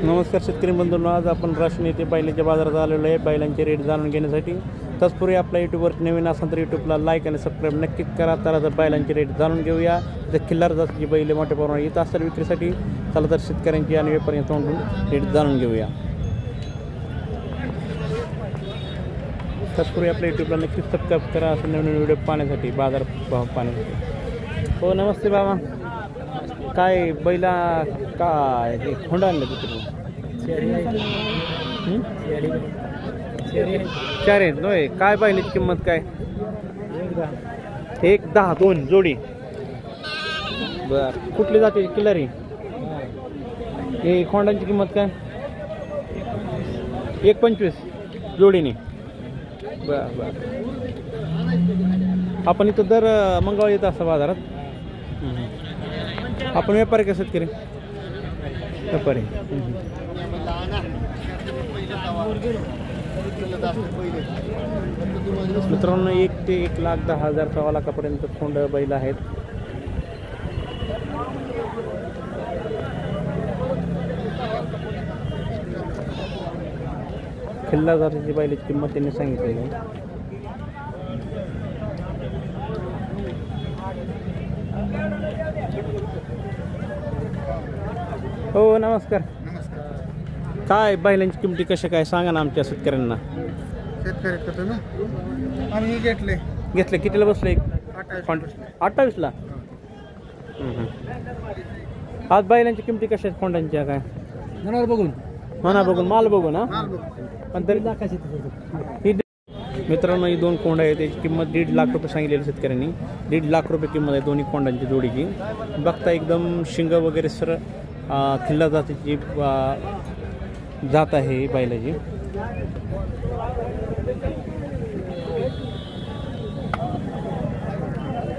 नमस्कार शेतकरी बंधूंनो, आज आपण राशन येथे बैलांच्या बाजारात आलेलो आहे बैलांचे रेट जाणून घेण्यासाठी. तत्पूर्वी आपल्या यूट्यूबवर नवीन असाल तर यूट्यूबला लाईक आणि सबस्क्राईब नक्कीच करा. तर बैलांचे रेट जाणून घेऊया. तर खिल्लार जातीची बैल मोठ्या प्रमाणात येत असतात विक्रीसाठी. चला तर शेतकऱ्यांची आणि व्यापाऱ्यांच्या तोंडून रेट जाणून घेऊया. तत्पूर्वी आपल्या यूट्यूबला नक्कीच सबस्क्राईब करा असं नवीन व्हिडिओ पाहण्यासाठी, बाजार भाव पाहण्यासाठी. हो नमस्ते बाबा, काय बैला काय खोंड आणलं तिथे? चार आहेत नोय. काय बैलाची किंमत काय? 1,10 2 जोडी. बर, कुठली जाते किल्लारी? हे खोंडांची किंमत काय? 1,25 जोडीने. बर बर. आपण इथं दर मंगळवार येत असं बाजारात. आपण व्यापारी का शेतकरी? व्यापारी. मित्रांनो 1 ते 1,10,000 सव्वा लाखापर्यंत खोंड बैल आहेत. खिल्ला जातीची बैलाची किंमत त्यांनी सांगितलेली आहे. हो नमस्कार. काय बैलांची किंमती कशा काय सांगा ना आमच्या शेतकऱ्यांना. आम्ही घेतले कितीला बसले? 28ला. आज बैलांची किंमती कशा आहेत खोंडांच्या काय? मनावर बघून माल बघून. हा पण तरी मित्रांनो ही 2 कोंड आहेत. त्याची किंमत 1.5 लाख रुपये सांगितलेली शेतकऱ्यांनी. 1.5 लाख रुपये किंमत आहे दोन्ही कोंडांची जोडीची. बघता एकदम शिंग वगैरे सर खिल्ला जातीची जात आहे बैलाची.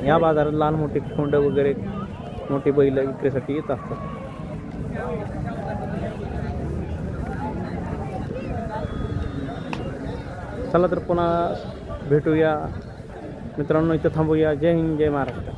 या बाजारात लहान मोठी खोंड वगैरे मोठी बैल विक्रीसाठी येत असतात. चला तर पुन्हा भेटूया मित्रांनो, इथं थांबूया. जय हिंद, जय महाराष्ट्र.